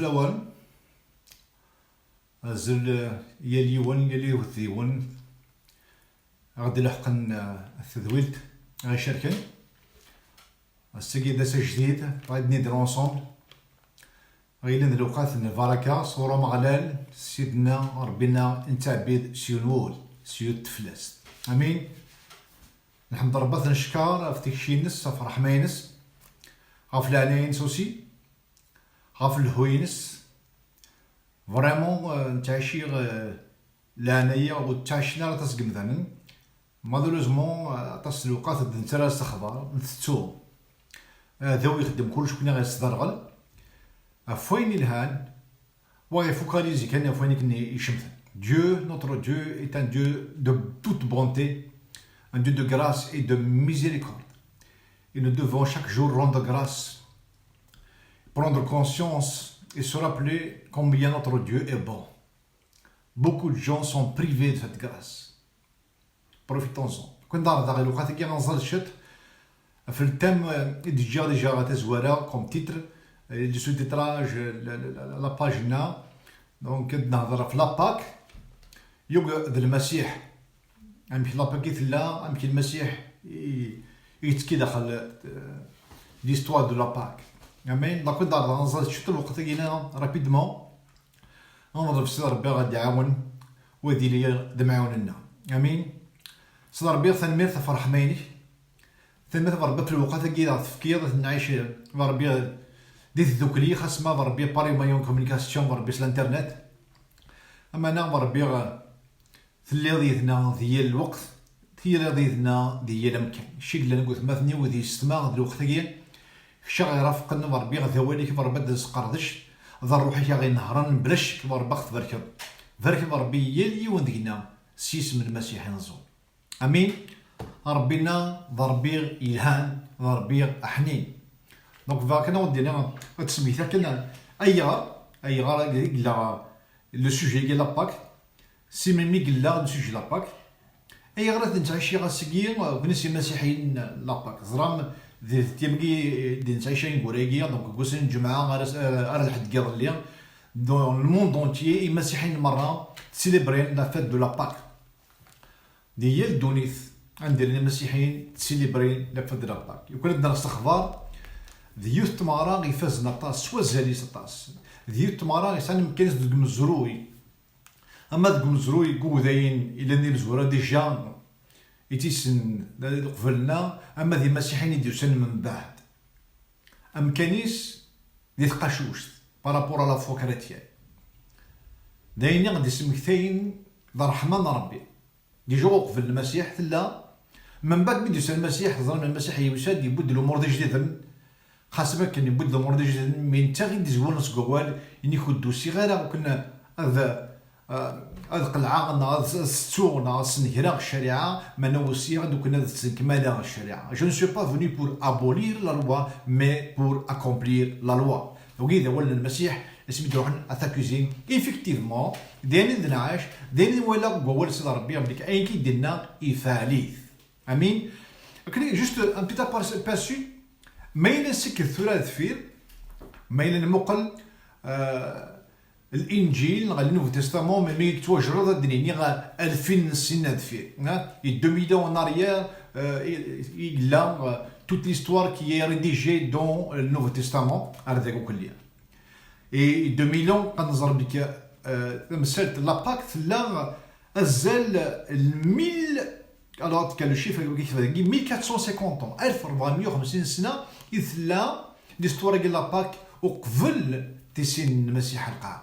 الأول زل يليون يليو الثيون غادي لحقن التذويلت غيشاركن السيكي داس جديد غادي ندير اونصومبل غيلين الوقات البركة صورة مغلال سيدنا ربنا نتعبد سيونول سيود تفلاس امين. نحمد ربي نشكر في تكشينس في رحمينس غاف العناينس اوسي غاف الهوينس فريمون نتعشي العناية وتعشينا راه تسقم ثمن مالوروزمون عطاس الوقات نترا استخبار نتتو ذوي يخدم كلش كنا غيصدرغل فوين الهان ويفوكاليزي كان فوين كني يشمث. Dieu, notre Dieu est un Dieu de toute bonté, un Dieu de grâce et de miséricorde. Et nous devons chaque jour rendre grâce, prendre conscience et se rappeler combien notre Dieu est bon. Beaucoup de gens sont privés de cette grâce. Profitons-en. كنت نهضر الوقت كي غنزل الشت في التام ديجا غتزوارا كوم تيتر لي سو تيتراج لا باجنا دونك نهضر في لاباك يوغ المسيح امشي لاباك يثلا امشي المسيح يتكي داخل ليستوار دو لاباك امين. دونك كنت نهضر الشت الوقت كينا رابيدمون نهضر في سيدي ربي غادي يعاون ويدير لي دمعاون لنا امين. سيدي ربي ثنمير تفرح ماينك ثنمير ربي في الوقت كي تفكير نعيش ربي ديت الذكري خاص ما ربي باري مايون كومونيكاسيون ربي في الانترنت اما انا ربي ثلي ضيثنا ديال الوقت ثلي ضيثنا ديال الامكان الشيء اللي نقول مثني وذي استماع الوقت كي خشا غيرافقنا ربي ذوالي كيف ربي دز قردش ضر روحي غير نهران بلاش كيف ربي تبارك بارك ربي يلي وندينا سيس من المسيح نزول امين. ربنا ضربي الهان ضربي احنين دونك فاكنا ودينا تسميتها كنا ايغار قلا لو سوجي ديال لاباك سي ميمي قلا لو سوجي لاباك ايغار تنتعشي غاسكي كنسي مسيحيين لاباك زرام دي تيمكي دي نتعشي نقوليكيا دونك كوسن الجمعه غير الحد كيض ليا دون الموند اونتيي مسيحيين مره سيليبرين لا فيت دو لاباك ديال دونيث عندنا المسيحيين تسيليبرين لا فيت دو لاباك يكون عندنا استخبار ديوث تمارا غيفاز نطاس سوا زاليس نطاس ديوث تمارا غيسان مكانس دك مزروي اما دك مزروي كوداين الى ندير زورا ديجا يتيسن قبلنا اما دي المسيحيين يديرو سن من بعد امكانيس دي تقاشوش بارابور على فوا كريتيان دايني غادي سمكتين دار رحمن ربي ديجا وقف المسيح ثلا من بعد ملي يدوس المسيح ظن المسيح يوساد يبدل امور جديده خاصة كان يبدل امور جديده من تا غير ديزوال نسكوال اني خدوسي غير كنا هذا قلعه هذا السوق هذا سنهرا الشريعه ما نوصي غادي كنا كمال الشريعه. جو نو سو با فوني بور ابولير لا لوا مي بور اكومبلير لا لوا. دونك اذا ولى المسيح سميتو روح اتاكوزين ايفيكتيفمون داين نعاش داين ولا قوال سيدي ربي بديك اين كي ديرنا يفاليث امين. كني جوست ان بيتا باسو مايلا سكر ثلاث فير مايلا مقل الانجيل غا النوفو تستامون مي يتواجروا الدنيا غا 2000 سنه فير دو ميليون en arrière il a toute l'histoire qui est rédigée dans le Nouveau Testament هذاك كليا et 2000 ans كنظر بك مساله لاباك لا ازال 1000 alors que le chiffre est 1450 ans 1450 سنه يثلا ليستوار ديال لاباك وقبل تيسين المسيح القاع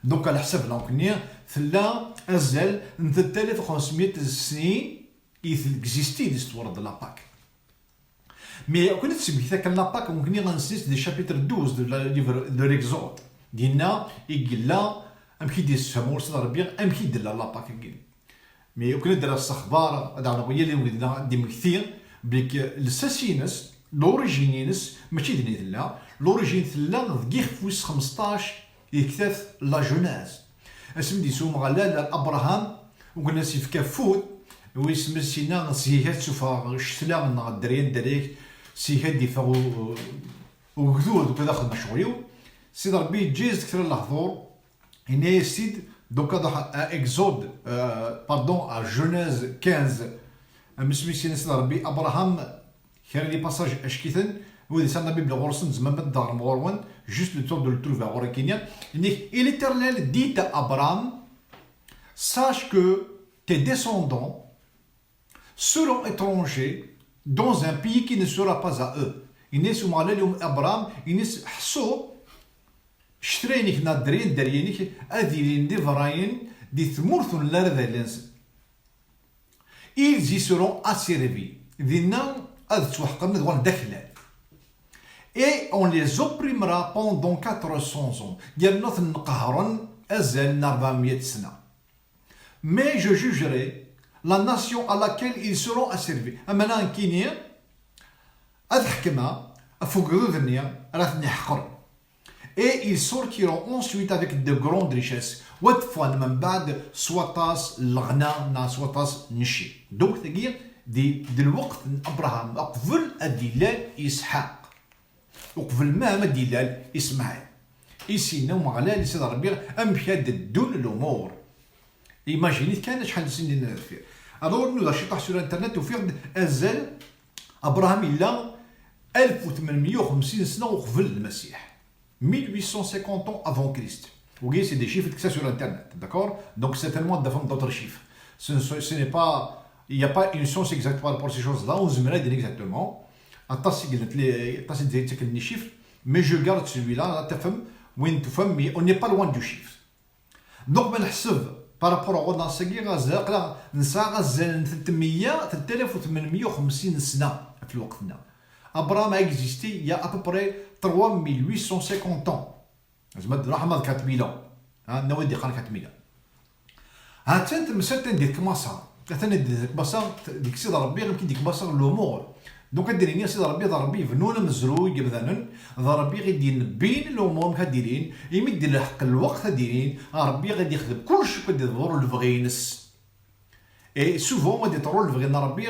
دونك على حسب لونكنيا ثلا ازال 3500 سنين اكزيستي ليستوار ديال لاباك مي كنا تسميتها كان لاباك ممكن غنسيس دي شابيتر 12 دو ليفر دو ليكزود ديالنا يقلا امكي دير السمور صدر ربي امكي دير لاباك كاين مي كنا ندير الصخبار هذا هي اللي ولينا ديما كثير بليك الساسينس لوريجينينس ماشي ديني لا لوريجين ثلا دقيق فوس 15 يكتاف لا جوناز اسم دي سوم غالا ابراهام وقلنا سي في كافوت ويسم سينا سيهات سوفا شتلا من الدريان دريك سيهات دي فاو وكذود وكذا خد مشغوليو سيد ربي جيز كثر الهضور إني سيد دونك هذا إكزود باردون جونيز 15 مسميسين سيد ربي أبراهام كان لي باساج أشكيثن وذي سان ربي بلغورسن زمان بدار مغورون جوست لو تور دو لو تروفي غورا كينيا إنك إي l'Éternel dit à Abraham sache que tes descendants seront étrangers dans un pays qui ne sera pas à eux. Inès ou Malalium Abraham, Inès Hasso, Shtreinik Nadrin, Derienik, Adilin, Devrain, dit Murthun Lardalens. Ils y seront asservis. Dina, Adsuhkam, Dwan Dakhlan. Et on les opprimera pendant 400 ans. Yalnoth Nqahran, Azel Narvamiet Sna. Mais je jugerai la nation à laquelle ils seront asservis. Amana en Kenya, Adhkema, Afugudnia, Rathnikhor. Et ils sortiront ensuite avec de grandes richesses. Watfan Mambad, Swatas, Lagna, Na Swatas, Nishi. Donc, c'est-à-dire, de l'ouqt Abraham, Aqvel Adilal Ishaq. Aqvel Mam Adilal Ismaël. Ici, nous, Magalal, c'est d'Arabir, Ampiad Dun l'Umor. Imaginez كان شحال من سنين فيه. Alors nous achetons sur internet وفيه أزل أبراهام إلا 1850 سنة وقبل المسيح. 1850 ans avant Christ. Vous voyez, c'est des chiffres que ça sur internet, d'accord? Donc certainement d'autres chiffres. Ce n'est pas, il n'y a pas une science exacte par rapport à ces choses-là. On se met là exactement. Les chiffres, mais je garde celui-là. Mais on n'est pas loin du chiffre. Donc ben par rapport à غدا ساكي غازاق نسى غزال 3850 سنة في الوقتنا. أبراهام a existé il y a à peu près 3850 ans. زعما راح ما 4000 ans. نوادي قال 4000. ها تنت مساتن ديك مصر. مثلا ديك مصر ديك سيد ربي يمكن ديك مصر الأمور. دونك هاديرين يا سيدي ربي فنون مزروي مثلا ربي غادي ينبين الامور هاديرين يمد الحق الوقت هاديرين ربي غادي يخدم كلشي غادي يظهر الفغينس اي سوفون غادي يطرو الفغين ربي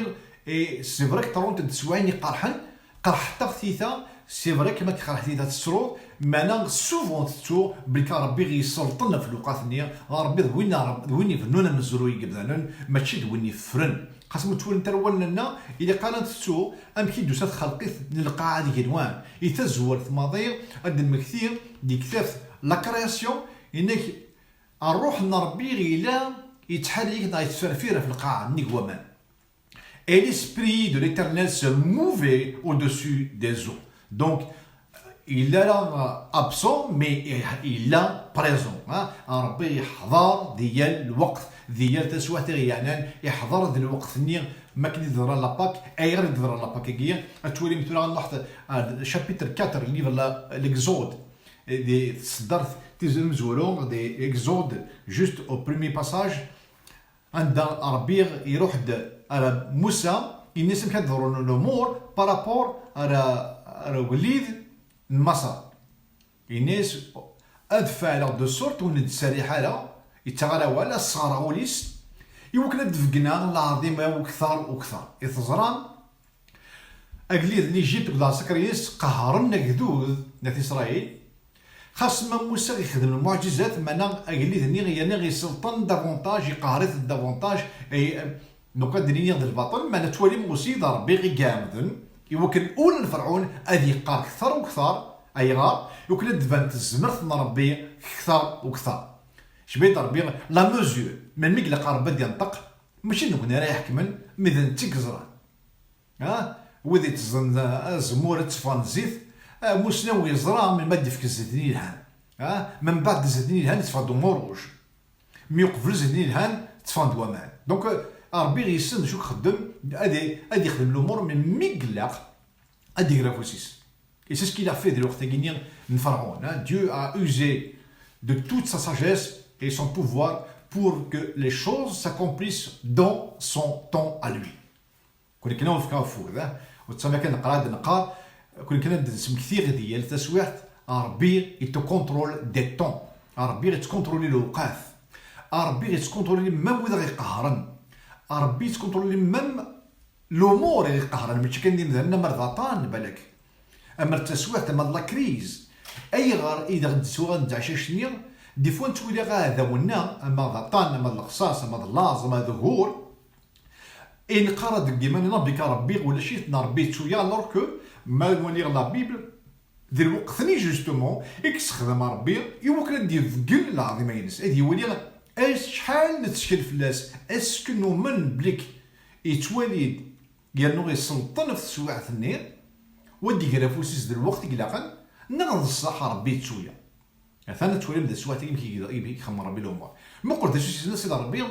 اي سي فريك طرو تسواني قرحن قرح حتى ثيثا سي فريك ما كيقرح ثيثا تسرو معنا سوفون تسو بلي ربي غيسلطنا في الوقت نيا ربي دويني فنون مزروي مثلا ماشي دويني فرن قسم تولن ترول لنا إذا قالت تسو أمكن دوسات خلقيت نلقى هذيك الوان يتزور ثماضير قد المكثير دي كثاف لا كرياسيون إنك الروح نربي غيلا يتحرك يتفرفير في القاعة نيك ومان. Et l'esprit de l'Éternel se mouvait au-dessus des eaux. Donc, il est là absent, mais il est présent. ربي يحضر ديال الوقت ديال تسوى تغيانا يحضر ذي الوقت ني ما كنت يظهر لاباك اي غير يظهر لاباك كيا تولي مثلا غنلاحظ شابيتر 4 ليفر ليكزود دي صدرت تيزن مزولون دي اكزود جوست او بريمي باساج عند ربي يروح على موسى الناس كانت تظهر الامور بارابور على وليد مصر الناس ادفع على دو سورت ونتسريح على يتغالى ولا صاراوليس يمكن دفقنا العظيم وكثر وكثر يتزران اقليد نيجيب كدا سكريس قهرنا كذوذ ناس اسرائيل خاص ما موسى يخدم المعجزات معنا اقليد ني سلطان دافونتاج يقهرت دافونتاج اي نوكا دنيا د الباطل معنا توالي موسى ربي غي كامدن يمكن اول الفرعون ادي قار كثر وكثر ايغا يمكن دفنت الزمرت ربي كثر وكثر شبيت ربي لا مزور من ميك لقرب بدي ينطق ماشي نكون رايح كمل مذن تكزران وذي تزن زمورة تفان زيت مسنو يزرا من بعد في الزيتني الهان من بعد الزيتني الهان تفادو موروج مي يقفل الزيتني الهان تفان دوامان دونك ربي غيسن شو خدم ادي يخدم الامور من ميك لاق ادي غرافوسيس et c'est ce qu'il a fait de l'orthégénie de Pharaon. Dieu a usé de toute sa sagesse et son pouvoir pour que les choses s'accomplissent dans son temps à lui. كنا نفكر فوق وتسمى كان نقرا نقار كنا نسم كثير ديال التسويات ربي يتكونترول دي طون ربي يتكونترولي الوقات ربي يتكونترولي ميم وذا غيقهرن ربي يتكونترولي ميم الامور اللي يقهرن ماشي كندير مثلا مرضاتان بالك اما التسويات اما لا كريز أيغار إذا غد سوغا نتعشى شنيغ دي فوا نتولي هذا ونا أما غطان أما الخصاص أما اللاز أما ظهور إن قرد كيما نربيك ربي ولا شي نربي شوية alors que ما ونيغ لا بيبل ذي الوقت ثاني جوستومون إكس خدم ربي يمكن ندير ثقل العظيم ينس هذه وليغ شحال نتشكل فلاس اسكو نؤمن بليك يتولد قالوا يسلطن في سواع النير ودي قال فوسيس ذي الوقت قلاقا نغض الصح ربي شويه مثلا تولي بدا سواع كي يخمر ربي الامور ما قلت شي الناس الى ربي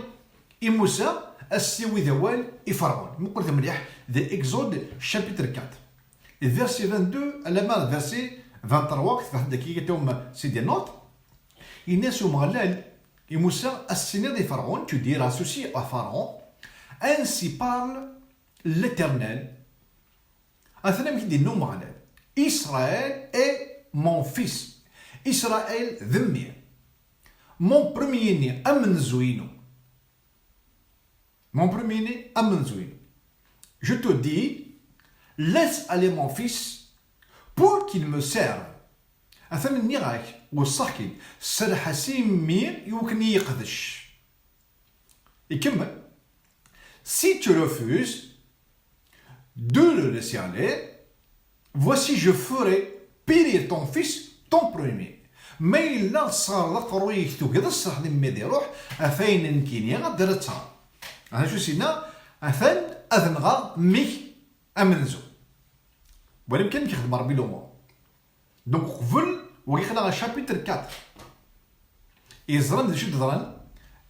اي موسى السيوي ذوال يفرعون ما قلت مليح ذا اكزود شابيتر 4 الفيرسي 22 على ما الفيرسي 23 واحد كي قلتهم سيدي نوت الناس مغلال et Moussa a signé des pharaons, tu diras associé à Pharaon, ainsi parle l'Éternel. Athenam qui dit non, Israël est mon fils. Israël dhemmi. Mon premier-né, Amenzouino. Mon premier-né, Amenzouino. Je te dis, laisse aller mon fils pour qu'il me serve. أثمن نيغاك والصحكي سرح سيمير يمكن يقدش يكمل si tu refuses de le laisser aller voici je ferai périr ton fils ton premier ما إلا صار ذكرو يكتو كذا الصح لما يروح أفين نكينيا غدرتها أنا شو سينا أثن أذنغا ميك أمنزو ولكن كيخدم ربي الأمور دونك قبل وكيخلق شابيتر 4 يزرن دي شو تضرن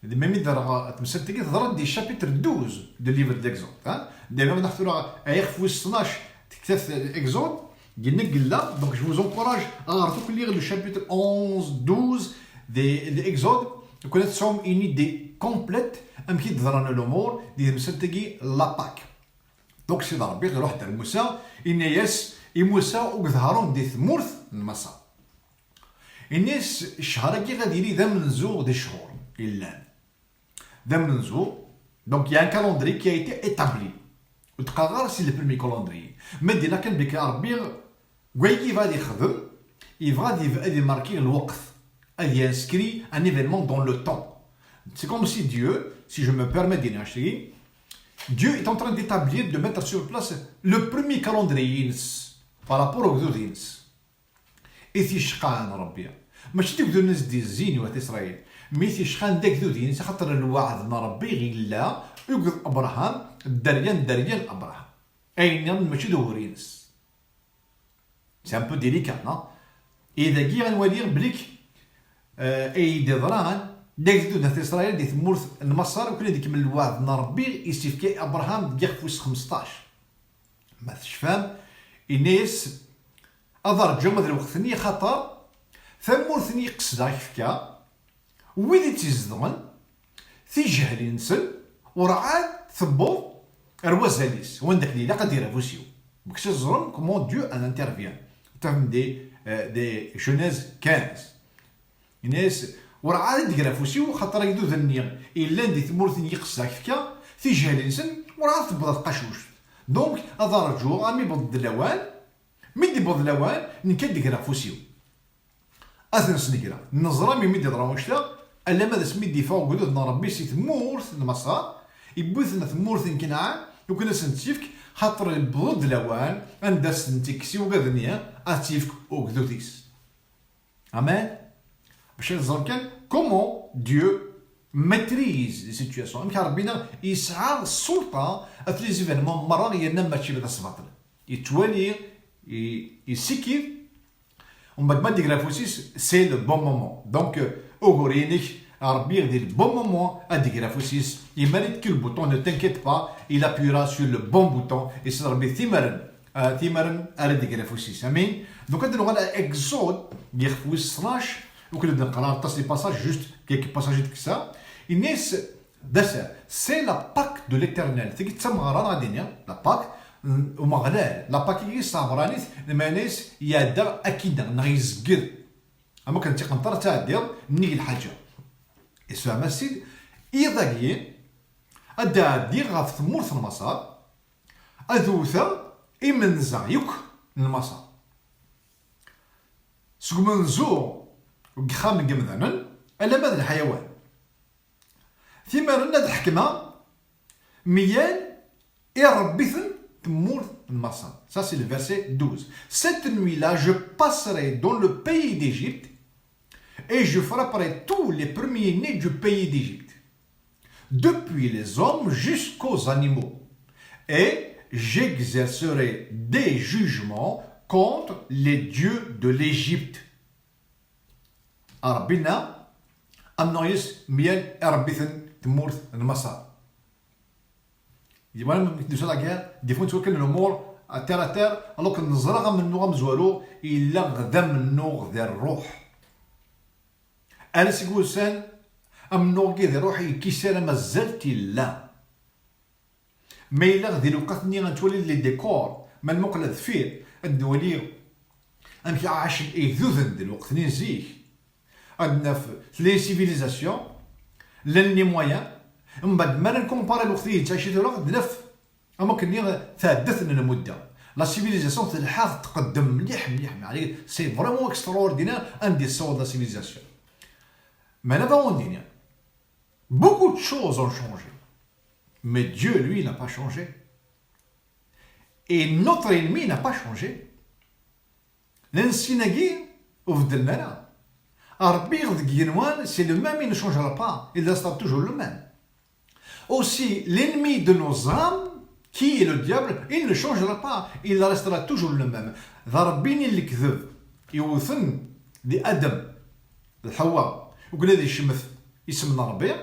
ميمي دار تمثل تيجي تضرن دي شابيتر 12 دو ليفر ديكزود ها دابا نحطوا ايخ في 12 تكتب اكزود قلنا قلا دونك جو فوز انكوراج غارتو كل لو شابيتر 11 12 دي اكزود كنا تسعوم اني دي كومبليت ام كي تضرن الامور دي تمثل تيجي لاباك دونك سي ربي يروح تاع موسى ان ياس موسى وظهرهم دي ثمورث المسا الناس الشهر كي غادي يلي ذا منزو دي شهور إلا ذا منزو دونك يا ان كالندري كي ايتي ايتابلي وتبقى غير سي لو بريمي كالندري ما دينا كان بك ربي كي غادي يخدم غادي ماركي الوقت غادي ينسكري ان ايفينمون دون لو طون سي كوم سي ديو si je me permets d'y acheter Dieu est en train d'établir de mettre sur place le premier calendrier par rapport aux autres إثي شقان ربي ماشي ديك الناس دي الزين وات إسرائيل ميثي شقان داك ذو خاطر الوعد ربي غيلا يقول أبراهام دريان أبراهام أين ماشي دورينس سي ان بو ديليكات نا إذا كي غنولي بليك أي دي ضران داك ذو ناس إسرائيل دي ثمورث المصر وكل هذيك من الوعد ربي يستفكي أبراهام ديك فوس 15 ما تشفام الناس أضر جمد الوقت خطر ثمورثني قصدا يفكا ويدي تيزدغن في جهل ينسل ورعاد ثبوض الوزاليس وين داك ليلا قد يرافوسيو بكش الزرم كومون ديو ان انترفيان تفهم دي جونيز 15 الناس ورعاد ديرافوسيو خاطر يدو ذنيا الا دي ثمورثني قصدا يفكا في جهل ينسل ورعاد ثبوض القشوش دونك أضر جو غامي بضد الاوان ميدي بود لوان نكد كرا فوسيو اثن سنكرا نظرا ميدي ضرا وشتا الا ماذا سميدي فوق قدود ربي سي ثمورث المصا يبوثنا ثمورث كنعان وكنا سنتيفك خاطر البضد لوان عندها سنتيكسي وكذنيا اتيفك وكذوديس امان باش نظرا كان كومون ديو ماتريز لي سيتوياسيون يمكن ربنا يسعى السلطه في لي زيفينمون مرة ينام ماشي بدا السباطل يتوالي يسكر ومن بعد ما ديك فوسيس سي لو بون مومون دونك اوغورينيك ربي يدير بون مومون اديك فوسيس يماريت كل بوطون ne t'inquiète pas il appuiera sur le bon bouton et c'est ربي ثمرن اديك فوسيس امين دونك هذا لغه اكزود ديال فوس 12 وكنا نقرا تصلي باساج جوست كيك باساج ديك سا الناس داسا سي لا باك دو ليترنال تيجي تسمى غران غادينيا لا باك ومغلال لاباكي صابرانيس المانيس يادا اكيد نغيزكر اما كان تيقنطر تاع دير نيجي الحاجه يسوع مسيد ايضاكي ادا دير غاف ثمورث المسار اذوثا امنزا يك المسار سكمنزو وقخام قمذانا ألا ماذا الحيوان ثمارنا الحكمة ميال إربثن تمور المصر. Ça c'est le verset 12. Cette nuit-là, je passerai dans le pays d'Égypte et je frapperai tous les premiers-nés du pays d'Égypte, depuis les hommes jusqu'aux animaux, et j'exercerai des jugements contre les dieux de l'Égypte. ربنا أمنويس ميال أربثن تمور المصر. يبغى ندوز لا غير دي فوا نتوكل الامور تير تير الوغ نزرع من نوغ مزوالو الا غدا من نوغ ذا الروح. انا سيقول سان ام نوغ ذا روحي كيسالا مازالتي لا ما الا غدي لوقاتني غنتولي لي ديكور ما المقلد فيه الدولي امشي عاش ايذوذن دلوقتي نزيك عندنا في لي سيفيليزاسيون لاني مويان من بعد ما نكومباري الوقتيه تاع شي دولة دنف اما كني تحدثنا المده لا سيفيليزاسيون تلحق تقدم مليح عليك سي فريمون اكستراوردينير ان دي سو لا سيفيليزاسيون mais là-bas on dit beaucoup de choses ont changé mais Dieu lui n'a pas changé et notre ennemi n'a pas changé. l'ensinagui وفدلنا ربي غد ينوان سي لو ميم il ne changera pas il restera toujours le même. Aussi, l'ennemi de nos âmes, qui est le diable, il ne changera pas, il restera toujours le même. ضربيني الكذب يوثن دي ادم الحواء وقلنا دي الشمث يسمنا ربي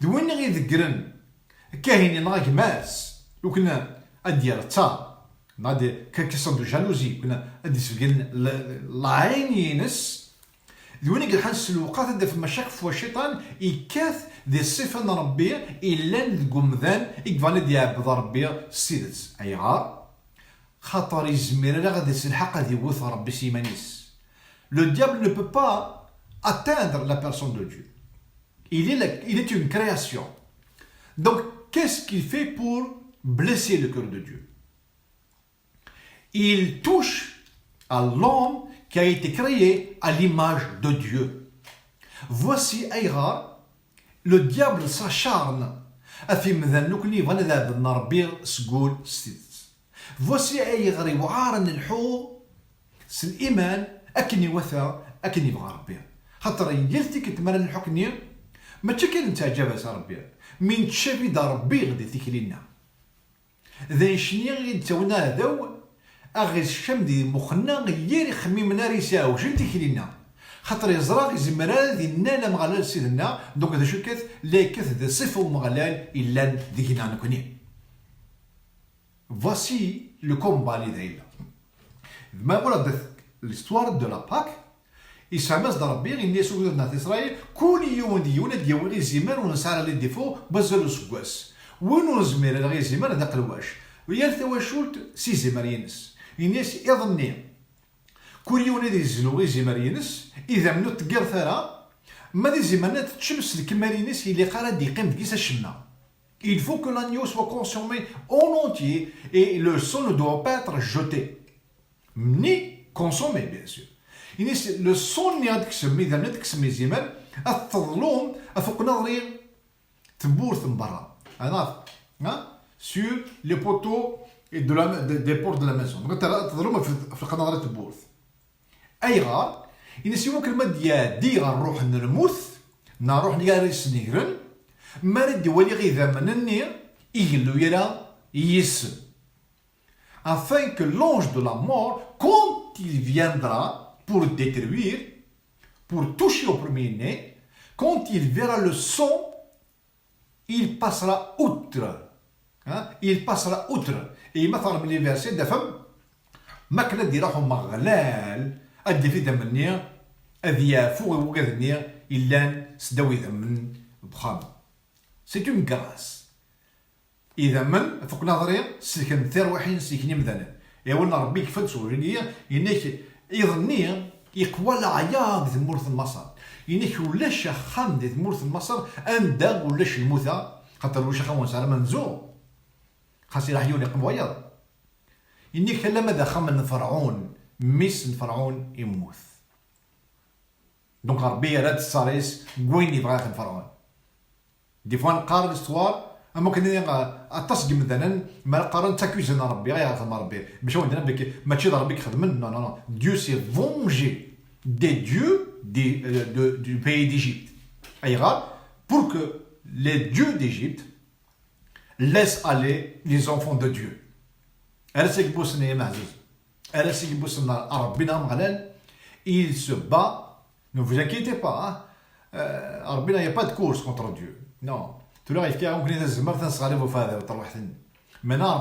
دوين غير ذكرن كاهن نغاك ماس وكنا ادير تا نادي كيسون دو جالوزي كنا ادي سفقن العين ينس دوين غير حنس الوقات في مشاك فوا الشيطان يكاث دي صفة ربي إلا نقومذان إكفاني ديال ربي السيدس أيغار خاطر يزمير لا غادي الحق غادي يوث ربي سيمانيس. Le diable ne peut pas atteindre la personne de Dieu. Il est une création. Donc, qu'est-ce qu'il fait pour blesser le cœur de Dieu? Il touche à l'homme qui a été créé à l'image de Dieu. Voici Aïra, le diable s'acharne في مذان لو كني بغا نذهب نربي سقول ستيت. Voici أيغري وعارن الحو الإيمان أكني وثا أكني بغا ربي خاطر يلتي كتمرن الحكني ما تشكل نتا جابس ربي من تشافي دا ربي غادي تكلينا ذا شني غير تاونا هذاو أغي الشام دي مخنا غير خميمنا ريساو شنو تكلينا خاطر يزرع زمران ذي نانا مغلال سيدنا دونك هذا شو كث لا كث ذا صفة مغلال إلا ذيكنا نكوني. Voici le combat لذيلا. ما قلت l'histoire de la Pâque يسمى ربي غير الناس ولدنا إسرائيل كل يوم ديونا ديوالي زمان ونسعى لي ديفو بزلو سكواس وين زمير غير زمان هذا قلواش ويا ثواشولت سي زمارينس الناس يظني كل يوم دي زنو غير زمارينس إذا منو تقير ثرا ما دي زمانات تشمس الكمالينس اللي قال يقيم ديس الشمنا. Il faut que l'agneau soit consommé en entier et le sang ne doit pas être jeté ni consommé bien sûr. Le sang اللي غتكسم إذا نتكسم الزمان التظلم فوق نظري تبورث من برا أنا sur les poteaux et des portes de la maison. Donc التظلم في القناة تبورث. أيغا ينسيو كلمة ديال الروح نرموث نروح نياريس نيرن ما ردي ولي غير ذمنني يقلو يرى يسن afin que l'ange de la mort quand il viendra pour détruire pour toucher au premier-né quand il verra le sang il passera outre il passera outre et مثلا من les versets دفهم ما كنا دي راحوا مغلال أدي في دمني أذيا فوق وقذني إلا سداوي ذمن بخام. C'est une grâce. إذا من فوق نظري سكن ثير وحين سكني مثلا يقولنا ربي كفت سوريا إنك يظني يقوى العياض في مورث مصر إنك ولاش خام في مورث مصر أندا ولاش الموتى خاطر ولاش خام على منزو خاص راح يوني قبو إنك لما ذا خام من فرعون مس فرعون يموت دونك ربي راد الصاريس وين يبغى ياخذ فرعون. دي فوا نقرا ليستوار ممكن اتصق مثلا ما قارن تاكوزنا ربي غير ياخذ ربي باش هو عندنا بك ماشي ربي يخدم نو نو نو ديو سي فونجي دي ديو du pays d'Égypte. Pour que les dieux d'Égypte laissent aller les enfants de Dieu. Il se bat. Ne vous inquiétez pas. Il n'y a pas de course contre Dieu. Non. Tout le monde maintenant,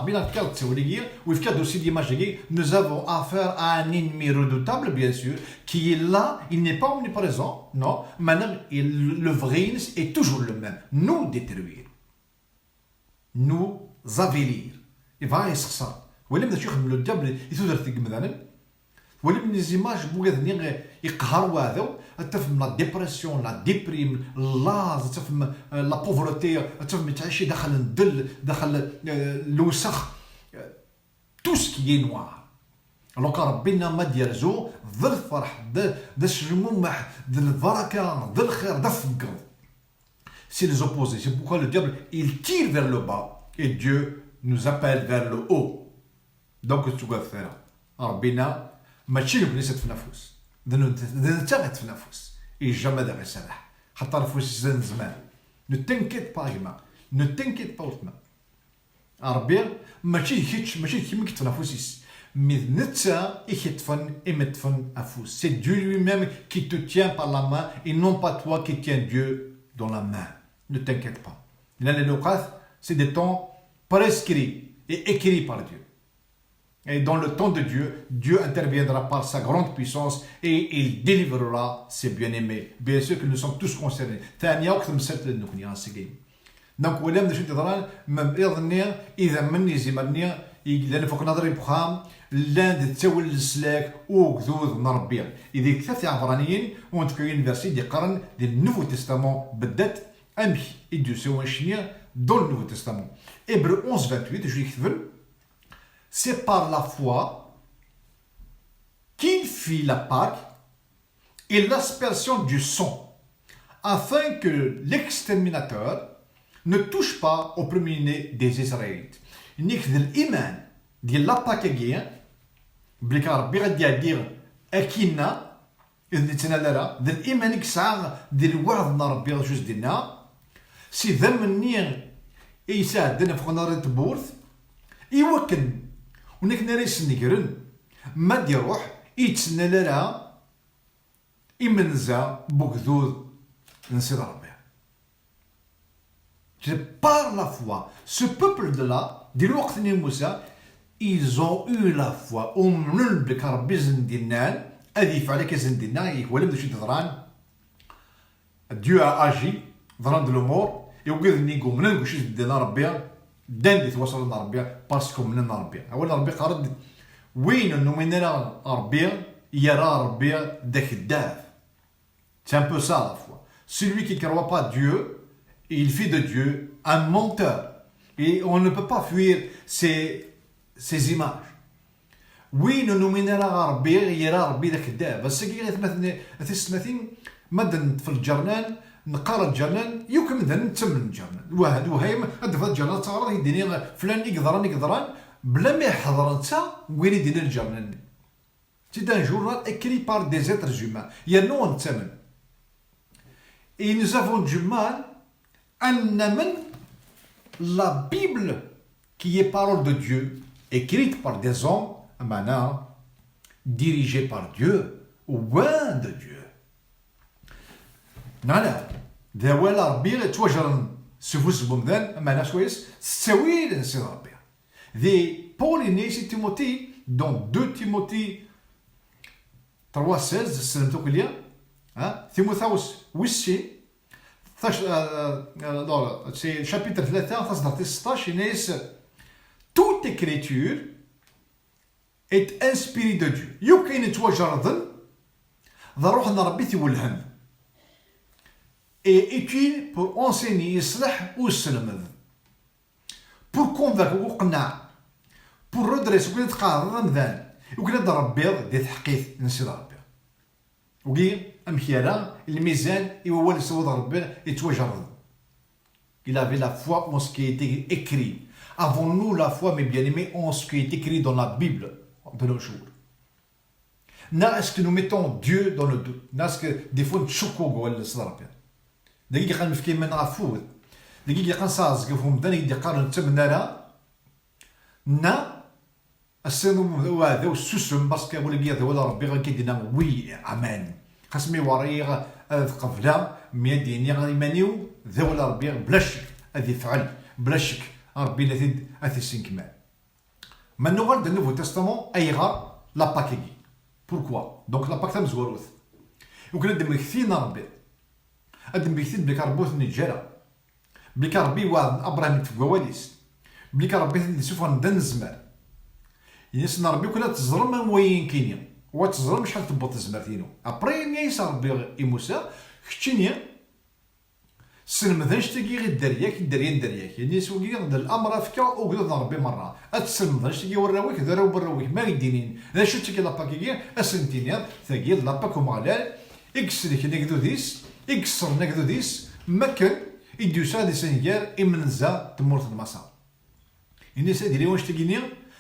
nous avons affaire à un ennemi redoutable, bien sûr, qui est là, il n'est pas omniprésent, non. Maintenant, le vrai est toujours le même. Nous détruire, nous avilir. Il va être ça. Vous voyez, le diable, il se fait مثلا. Vous voyez les images, vous voyez, يقهروا هذا. تفهم لا ديبرسيون لا ديبريم لاز تفهم لا بوفرتي تفهم تعيشي داخل الدل داخل الوسخ تو سكي نوار لوكا ربنا ما ديرزو ذا الفرح ذا الشمومح ذا البركه ذا الخير ذا الفقر سي لي زوبوزي سي بوكو لو ديابل il tire vers le bas et Dieu nous appelle vers le haut دونك تقول فيها ربنا ماشي بنيسات في النفوس نتغت في النفوس اي جامي داغي سامح حتى النفوس زين زمان نو تنكيت با جما نو تنكيت با وتما ربي ماشي كيما كيتفن نفوسيس مي نتا يكتفن امتفن افوس سي ديو lui même qui te tient par la main et non pas toi qui tiens Dieu dans la main ne t'inquiète pas لان الوقات c'est des temps prescrits et écrits par Dieu. Et dans le temps de Dieu, Dieu interviendra par sa grande puissance et il délivrera ses bien-aimés. Bien sûr que nous sommes tous concernés. Donc, ولم نشوف تضران مبيضني إذا مني زمرني لأن فوق نظري بخام لان تسوي السلاك وكذوذ نربيع. إذا كثرت عبرانيين ونتكو يونيفرسيتي دي قرن دي النوفو تستامون بدات أمي إدو سوى شنيا dans le Nouveau Testament. Hébreux 11, 28, je l'écrivais. C'est par la foi qu'il fit la Pâque et l'aspersion du sang, afin que l'exterminateur ne touche pas au premier-né des Israélites. نيك ذا الإيمان ديال لا Pâque كاع بلي كان ربي غادي يدير أكينا إذن تنالرا ذا الإيمان يكسع ديال وعظنا ربي جوج ديالنا سي ذا مني يساعدنا فوق نار تبورث يوكن ونك ناريس نيكرن ما دي روح يتسنى لها إمنزا بوكذوذ نسير ربي. Par la foi, ce peuple-là, dès l'وقت Moussa, ils ont eu la foi. ومن بك ربي زندينان أذي فعلك زندينان ولم تشي تضران. Dieu a agi dans de l'humour et وقذ نيقو منن وشي زندينا ربي دان دي توصل لنا ربي باسكو منن ربي. أولا ربي قارد وين إنه مننا ربي يرى ربي داك الداف. C'est un peu ça la foi. Celui qui ne croit pas Dieu, il fait de Dieu un menteur. Et on ne peut pas fuir ces images. Oui, nous nous menons à Rabbi, il y a Rabbi d'Akhdab. بس كي تسمثين مدن في الجرنان نقرا الجرنان يمكن مدن نتم الجرنان واحد وهايم هدف الجرنان تعرض يديني فلان يقدران بلا ما يحضر انت وين يديني الجرنان. C'est un journal écrit par des êtres humains. Il y a non نتمن. Et nous avons du mal à n'amener la Bible qui est parole de Dieu, écrite par des hommes, maintenant, dirigée par Dieu, loin de Dieu. نعم ذا ولا ربي توجر سفوس بمدان معنا شويس سوي نسي ربي. ذي Paul est né chez Timothée dans 2 Timothée 3:16 سلمتوك ليا تيموثاوس ويسي c'est chapitre 3 تصدر 16 ينايس toute écriture est inspirée de Dieu. يمكن يتوجر ظن ذا روحنا ربي تيولهن et utile pour enseigner يصلح ويسلم pour convaincre وقنع pour redresser وكنا تقارن ذان وكنا ربي دي تحقيق نسي ربي وكي أمكيالا الميزان هو اللي صوت ربي يتوجرد. Il avait la foi en ce qui était écrit. Avons-nous la foi, mes bien-aimés, en ce qui est écrit dans la Bible de nos jours? Est-ce que nous mettons Dieu dans le doute? Est-ce que des fois nous choquons le صدر بيان؟ دقيقة نفكي من عفوت. دقيقة نصاص كيفهم داني يدقر نتمنى لا. نا السنو هذا والسوسم باسكو ولا كيا ولا ربي غير كيدينا وي امان. خاصني وريغ قبله مياديني غيمانيو ذا ولا ربي بلا شك غادي يفعل بلا شك ربي لا ثي سينكمال. Maintenant, dans le Nouveau Testament, il y a la Pâque. Pourquoi? Donc la Pâque مزوروث. وكنا ندم كثير ربي. ندم كثير بلي كربوث نجارة. بلي كربي وعد أبراهيم تفواليس. بلي كربي سوف ندن زمان. ينس ربي كنا تزرم وين كينيا. وتزرم شحال تبوط زمرتينو. أبراهيم يسا ربي موسى كتشينيا. سلمذنش تاكي غير درياك يعني سوكي غدا الامر فكا وقدر ربي مره اتسلمذنش تاكي وراويك دارو براويك ما يدينين لا شو تاكي لاباكي اسنتينيا تاكي لاباكو مالال اكسرك نكدو ديس اكسر نكدو ديس مكن يدوسا دي سنجار امنزا تمورت المسار يعني سادي واش تاكيني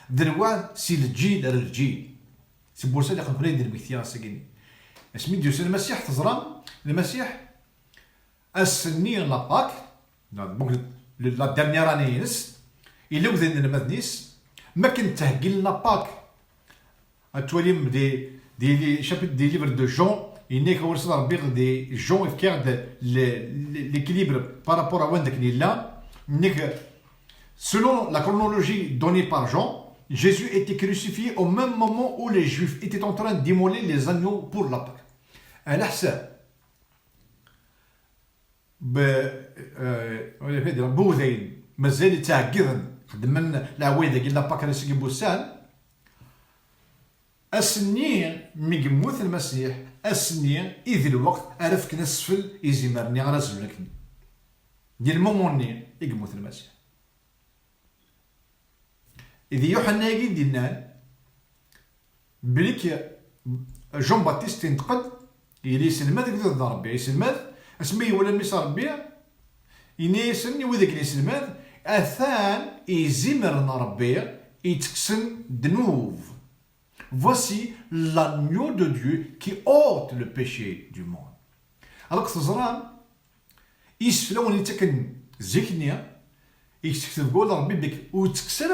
دروان سي الجيل على الجيل سي بورسا اللي كنقول يدير بكثير ساكيني اسمي ديوس المسيح تزرم المسيح السني لا باك دونك لا ديرنيير اني نس الا وذن المدنيس ما كنت تهقي لنا باك اتوليم دي شابيت دي ليبر دو جون انيك ورسل ربي دي جون افكار ليكيليبر بارابور ا وندك ليلا انيك selon la chronologie donnée par Jean, Jésus était crucifié au même moment où les Juifs étaient en train d'immoler les agneaux pour la Pâque. على حساب بوذين مازال يتعقدن خدمن العوايد كي لاباك راسي بوسان السنين مي يموت المسيح السنين اذ الوقت عرف كنسفل يزمرني على زلكني ديال الموموني يموت المسيح اذا يوحنا يدينا بليك جون باتيست ينتقد يلي سلمات كذا ربي يسلمات اسميه ولا ميسا ربي ينيسن وذاك اللي سلمات اثان يزمرنا ربي يتكسن دنوب. Voici l'agneau de Dieu qui ôte le péché du monde. Alors que تزران يسفلون يتكن زكنيا يكتب قول ربي بك وتكسر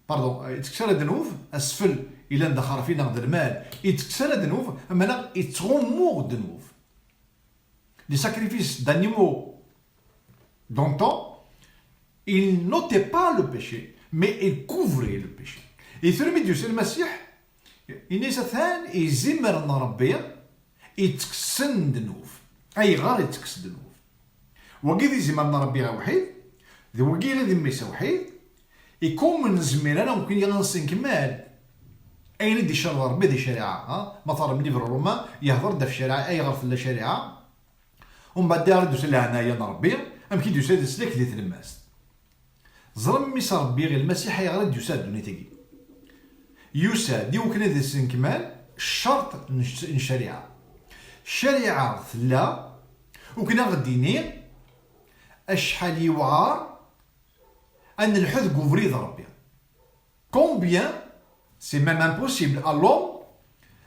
باردون يتكسر دنوب اسفل الى ندخر فينا غد المال يتكسر دنوب اما لا يتغمور دنوب. Les sacrifices d'animaux d'antan, ils n'ôtaient pas le péché, mais ils couvraient le péché. Et sur le milieu, c'est le Messie, il est certain, il zimmer dans Rabbi, il t'ksen de nouveau. أي غار يتكس de nouveau. وقيد يزمر dans Rabbi وحيد, ذي وقيد يذميس وحيد, يكون من زميرنا ممكن يغنسن كمال. أين دي شرع ربي دي شريعة, مثلا من ليفر روما يهضر دا في شريعة, أي غار في الشريعة. ومن بعد يرد يسلي عنايا ربي ام كي يساد سلك ديال الماس زرم ميس ربي غير المسيح يغرد يساد دونيتيكي يساد يمكن هذا السنكمال الشرط الشريعه الشريعه ثلا وكنا غديني اشحال يوعار ان الحد كوفري ربي combien c'est même impossible à l'homme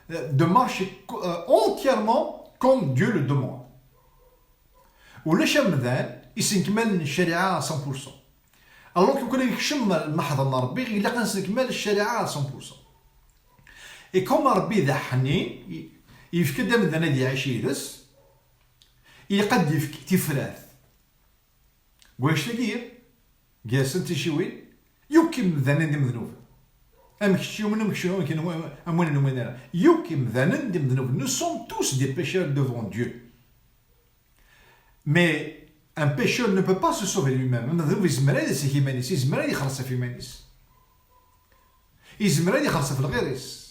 de marcher entièrement comme Dieu le demande. ولاش مذان يسنكمال الشريعه 100%. الوغ كيكون يكشم المحضر ربي الا كنسنكمال الشريعه 100%. اي كوم ربي ذا حنين يفكر دام ذا نادي عشيرس يقد يفك تفراث واش تاكير جالسن تشوي يمكن ذا ندم ذنوب ام كشيو من مكشيو كاين امون نومينا يمكن ذا ندم ذنوب. Nous sommes tous des pécheurs devant Dieu. Mais un pécheur ne peut pas se sauver lui-même. Il يزمر يسي كيمانيس, يزمر يخلص في مانيس, يزمر يخلص في الغيرس.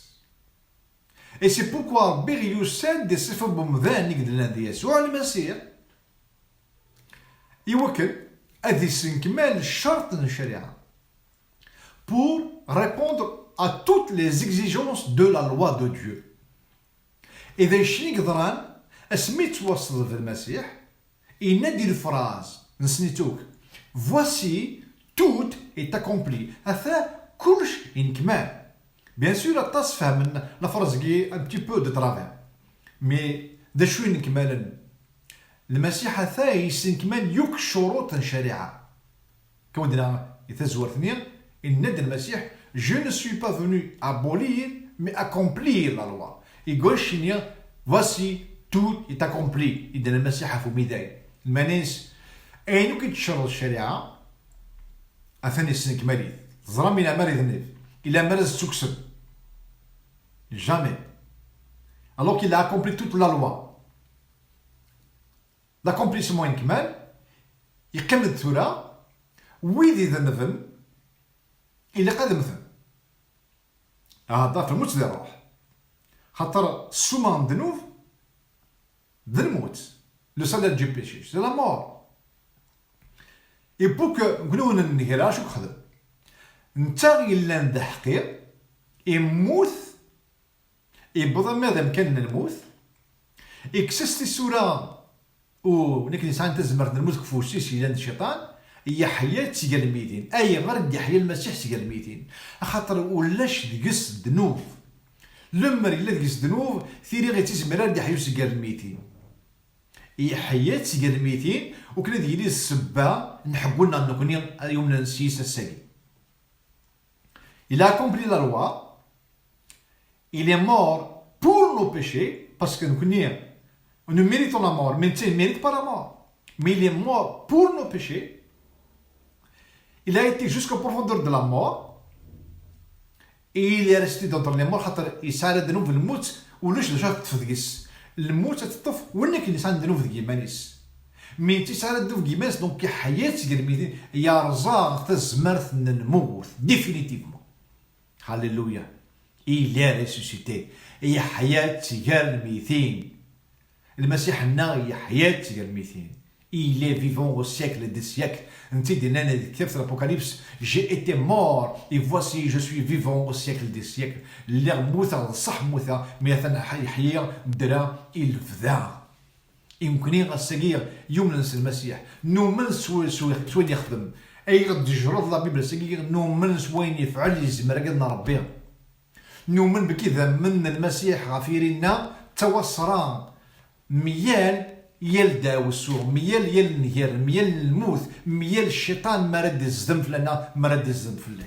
Et c'est pourquoi ربي يسد الصفة بمذان يقدر عند يسوع المسيح يوكل هذه سنكمال الشرط الشريعة pour répondre à toutes les exigences de la loi de Dieu. إذا شني قدران اسمي توصل في المسيح ينادي الفراز نسنيتوك فواسي توت ايت اكومبلي هذا كلش ينكمل. بيان سور الطاس فهمنا لافراز كي ان بتي بو دو ترافير مي دا شو ينكمل المسيح هذا يسنكمل يوك شروط الشريعه كودنا يتزور ثنين ينادي المسيح je ne suis pas venu abolir mais accomplir la loi يقول شنيا voici tout est accompli. إذا المسيح في ميداي المناس أينو كيتشرط الشريعة أثني السنك مريض زرا من مريض نيف إلا مرض تكسب jamais alors qu'il a accompli toute la loi. l'accomplissement يكمل يكمل ثورة ويدي ذنبن إلا قاد مثل هذا في الموت ديال الروح خاطر السومان ذنوب ذا الموت لو سالير دو بيشي سي لا مور. اي بوك نقولوا ننهيرها شو خدم نتا إلا ذا حقير يموت يبضى ماذا كان الموت اكسستي سورة و نك الانسان تزمر الموت كفوسيس الى الشيطان هي حياة تيقال الميتين اي غير يحيى المسيح تيقال الميتين خاطر ولاش دقس الذنوب لما الا دقس الذنوب ثيري غير تيزمر يحيى تيقال الميتين هي حياة تيقال الميتين وكنا ديالي السبه نحبوا لنا نكوني يوم نسيس الساقي. Il a accompli la loi, il est mort pour nos péchés, parce que nous méritons la mort, mais il ne mérite pas la mort. Mais il est mort pour nos péchés. Il a été jusqu'au profondeur de la mort, et il est resté dans les morts, il s'est arrêté de nous, le mout, ou le chef تفدقس. الموت تطف وانك الانسان دنوب ذي مانيس مي تيسال دنوب كيماس دونك حياه كرميتين يا رزاق تزمرت نموت ديفينيتيفمون. هاليلويا il est ressuscité هي حياه كرميتين المسيح لنا هي حياه كرميتين il est vivant au siècle des siècles. انت دينا كتاب الابوكاليبس j'ai été mort et voici je suis vivant au siècle des siècles. اللي موثا صح موثا ميثا حيا درا الفذا يمكن غسقير يوم ننسى المسيح نومن سوين يخدم اي غد جرد لا بيبل سقير نومن سوين يفعل يزمر قدنا ربي نومن بكذا من المسيح غفيرنا توصرا ميال يال داوسو ميال يال النهير ميال الموت ميال الشيطان مرد الزنف لنا مرد الزنف لله.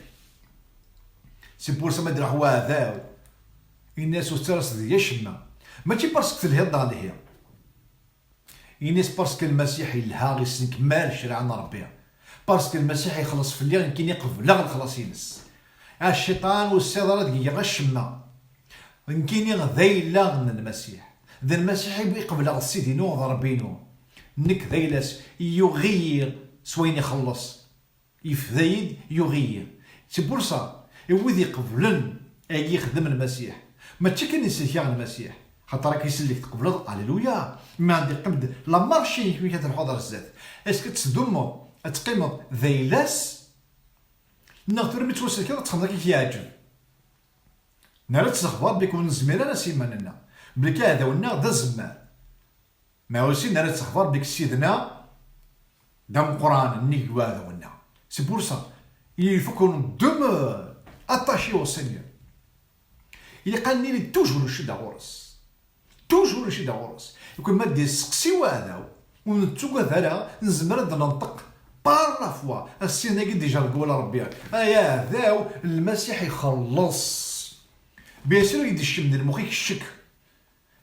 سي بور سا ما درا هو هذا الناس ترس ديال الشمه ماشي باسكو تلهض عليها الناس باسكو المسيح يلها غير كمال شرعنا ربي باسكو المسيح يخلص في الليل يمكن يقف لا الخلاص ينس الشيطان والسيطره ديال الشمه يمكن ذيلا من المسيح ذا المسيح يقبل على السيدي نوض ربينو نك ذيلاس يغير سوين يخلص يفذيد يغير سي بورصا يوذي قبلن اي يخدم المسيح ما تشكن يسيا المسيح خاطر كيسلك تقبل هللويا ما عندي قبل لا مارشي كي كتنحضر الزات اسكو تصدمو تقيمو ذيلاس نغتر متوسل كذا تخمر كيف يعجب نارت تخبط بيكون زميرنا سيماننا بلك هذا والنا ذا الزمان ما هو سي نارت تخبر بك سيدنا دام القران نيكوا هذا والنا سي بور سا il faut qu'on demeure attaché au Seigneur. il قال لي توجور شي غورس توجور شي غورس يكون ما دير سقسي هذا ونتوقع هذا نزمر ننطق بار لا فوا السينا قد ديجا نقول ربي يا ذاو المسيح يخلص بيان سور يدي الشم ديال مخيك الشك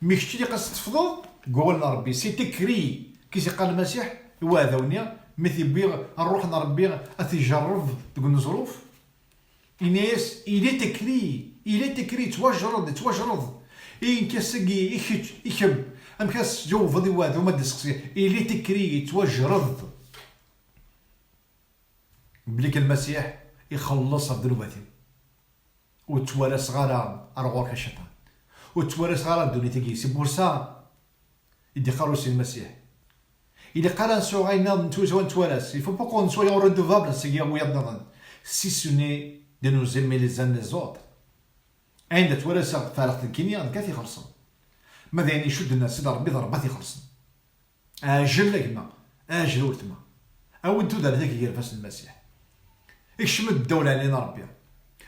مي شتي اللي قاص تفضل قولنا ربي سي تكري كي قال المسيح هذا ونيا مثل بيغ الروح ربي اتجرب تقول ظروف إنيس il est écrit توجرد إن كسقي يخب أم كاس جو فضي واد وما دسقسي il est écrit توجرد بليك المسيح يخلص ذنوباتهم وتوالى صغار أرغوك الشيطان وتوالى صغار الدنيا تجي سي بورسا يدي خروسي المسيح إذا قال نسوا غينا نتوالى il faut pas qu'on soit redevable سي ويا si ce n'est de nous aimer les uns les autres عند توالى فارق الكينيا كافي خلصان ماذا يعني يشد الناس سيدي ربي ضربات يخلصن اجل لكما اجل ولتما او انتو دار ذاك يرفس المسيح اكشم الدوله علينا ربي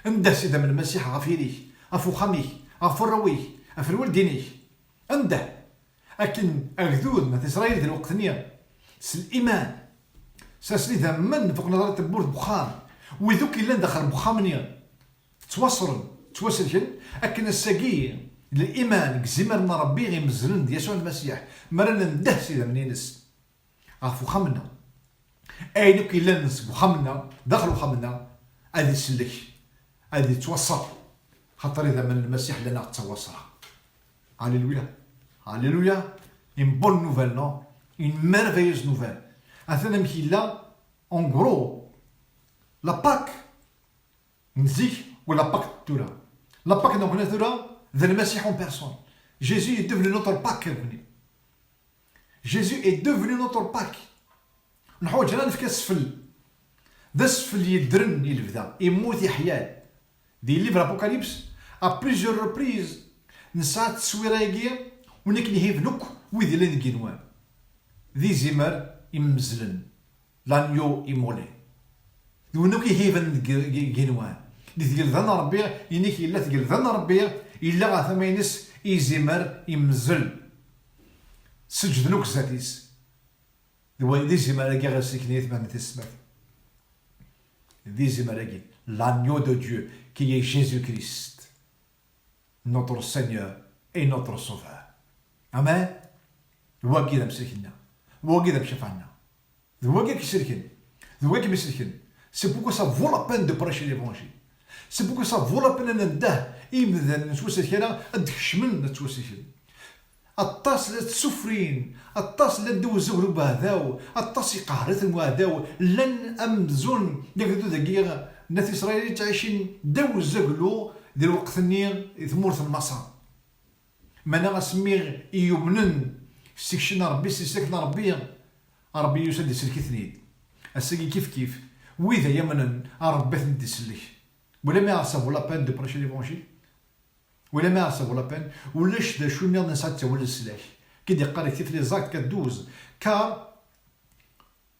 انده سيدي من المسيح غفيريك افو خميك افو رويك افو الولدينيك انده لكن اغذود ما اسرائيل ذي الوقت نيا الايمان ساسلي ذا من فوق نظرة تبورت بخام وذوك اللي دخل بخام نيا توصل لكن الساقي الايمان كزمرنا ربي غي مزلن ديال يسوع المسيح مرنا نده سيدا من ينس غافو خمنا اي دوك الا نس بخمنا دخلوا خمنا هذه سلك هذه توصل خاطر اذا من المسيح لنا توصل هاليلويا هاليلويا une bonne nouvelle non une merveilleuse nouvelle اثنا مكي لا en gros la Pâque نزيك ولا باك تولا لا باك دونك ناتورا ذا المسيح en personne Jésus est devenu notre Pâque Jésus est devenu notre Pâque نحوج انا نفكر السفل ذا السفل يدرن يلبدا يموت يحيا دي ليفر ابوكاليبس ا بليزيور ريبريز نسات التصويره ونك نهيف نوك ويدي لين كينوان ذي زمر يمزلن لانيو يمولي ونوك يهيفن كينوان دي تقول ذا ربي ينيك الا تقول ذا ربي الا غاثمينس يزمر يمزل سجد نوك زاتيس ذي زمر غير سكنيت ما تسمع ذي زمر l'agneau de Dieu qui est Jésus-Christ notre Seigneur et notre Sauveur Amen هو كذا مسلكنا هو كذا مشفعنا هو كذا كيسلكن هو كذا مسلكن c'est pourquoi ça vaut la peine de prêcher l'évangile c'est pourquoi ça vaut la peine أن نداه إمذا نتوسل كذا أدخشمن نتوسل كذا الطاس السفرين الطاس لن دوزو بهذاو الطاس يقهرت المهذاو لن أمزون يقدو دقيقة ناس إسرائيل تعيشين دوزقلو ذي الوقت النير ثمورة المصر مانا غاسميغ يمنن سيكشنا ربي سيسكنا ربي يسد سلكثنيد الساقي كيف وإذا يمنن ربي ثندي سلك ولا ما يعصبوا لا بان دو بريشي ليفونجيل ولا ما يعصبوا لا بان ولاش دا شو مير نسات ولا السلاح كي دي قال كيف لي زاكت كدوز car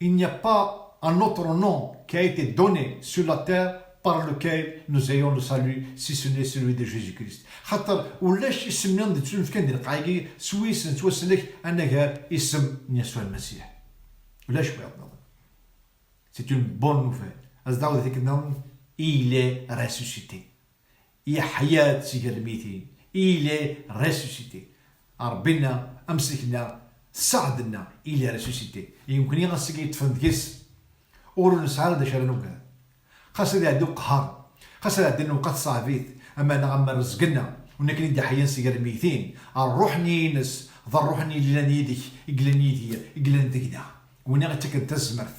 il n'y a pas un autre nom qui a été donné sur la terre par lequel nous ayons le salut si ce n'est celui de Jésus-Christ. خاطر ولاش يسمينا ندير في كان ديال القايقي سويس نتوسلك انك اسم يسوع المسيح ولاش بغينا c'est une bonne nouvelle أصدقوا ذيك النوم il est ressuscité يحيا سيجر الميتين il est ressuscité ربنا امسكنا ساعدنا il est ressuscité يمكن يغسك يتفندكس اور نسعى دا شرنوكا خاصة دا عندو قهر خاصة دا عندو نوقات صعبيت اما انا غما رزقنا ونكني دا حيان سيجر الميتين الروح نينس ذا الروح نيلان يديك يقلن يدي يقلن ديكدا ونا غتاك تزمرت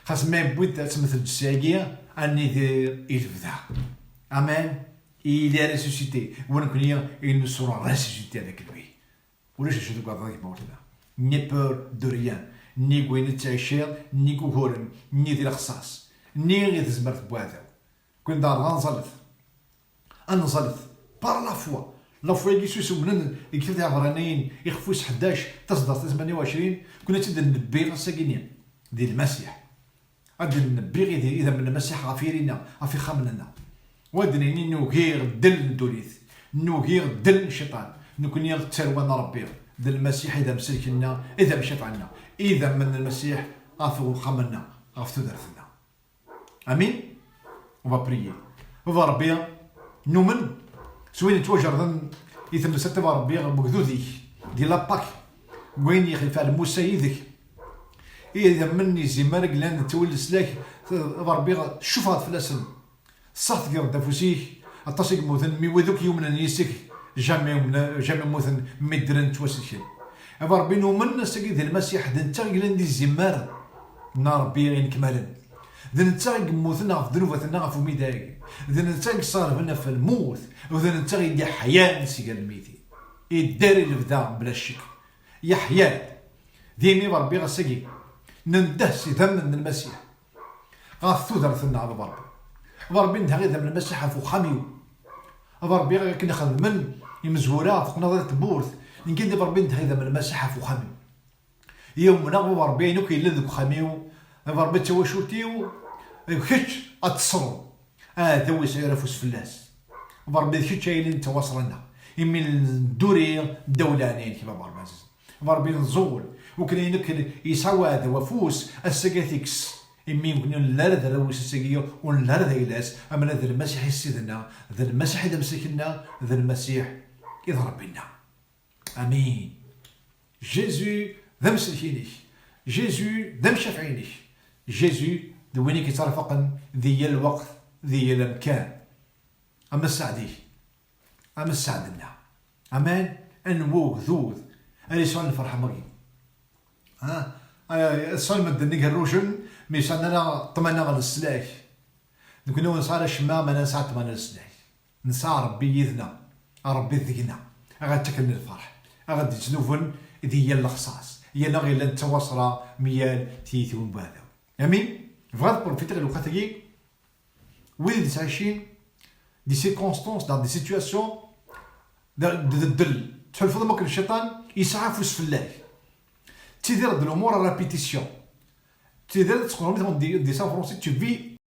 خاص ما بغيت تمثل الجساقية اني دير يلفدا امان il est ressuscité ونكون il nous sera ressuscité avec lui ولاش نشدو قاعد ذاك موتنا ني بور دو ريان ني كوين تعيشير ني كوهورن ني ديال الخصاص ني غير تزمرت بواذا كون دار غنزلت انزلت بار لا فوا لا فوا يسوسو من كيف تاع فرانين يخفوس 11 تصدر 28 كنا تبدا نبي الساكينين ديال المسيح غادي نبي غير اذا من المسيح غافيرينا غافي خامننا ودني نوغير دل دوليث نوغير دل الشيطان نكون يغتروان ربي دل المسيح اذا مسلكنا اذا مشات عنا اذا من المسيح غافو خامنا غافتو درتنا امين وفا بريي وفا ربي نومن سوين توجر يثم ستة ربي بغذوذي ديال لاباك وين يخلف على موسى يذك إذا مني زمارك لان تولي سلاك ربي شوف هاد فلاسن صح تقدر دافوسيك التصيق موثن مي وذوك يومنا نيسك جامي موثن مدرن توسلك أبا ربي نومن ساقي ذا المسيح ذا نتا قلن دي الزمار نا ربي غين كمالا ذا نتا موثنا في ذنوبتنا في ميداك ذا نتا صار بنا في الموت وذا نتا يدي حياة نسيقا الميتين يداري البدا بلا شك يا حياة ديمي ربي غساقي نندهسي ذم المسيح غاثو درثنا على ربي نهار ذم المسيح فوق خاميو ربي كنا خدمن يمزورا فوق نظرة بورث يمكن دابا ربي هذا من المساحه في وخامي يومنا هو ربي نو كاين ذوك خاميو ربي تواشوتيو كتش اتصرو ذوي سير فوس فلاس ربي كتش اللي انت وصلنا يمي الدوري دولانين كيما بارباز ربي نزول وكاين يساوى هذا وفوس السكاتيكس إمي يمكن نلارد رويس الساقية ونلارد هيلاس أما ذا المسيح يسيدنا ذا المسيح إذا مسكنا ذا المسيح إذا ربنا أمين. جيزو ذا مسلكينيك، جيزو ذا مشافعينيك، جيزو ذويني كيترافقن ذي الوقت ذي المكان. أما السعدي أما السعدنا أمان أنووك ذوذ ألي سؤال الفرحة مغي السؤال مدني الروشن ميسان أنا طمنا على السلاح نكونو نصار الشمام أنا نسعى طمنا السلاح نسعى ربي يذنا ربي ذقنا أغاد تكلم الفرح أغاد يتنوفن ذي الخصاص يلا غير لن توصل ميال تيثون بهذا أمين. فغاد بروفيتر الوقت هي وين عايشين دي سيركونستونس دان دي سيتواسيون دل تحلفوا ممكن الشيطان يسعى فوس في الله تيدير د الامور رابيتيسيون تيدير تقولهم دي سان فرونسي tu vis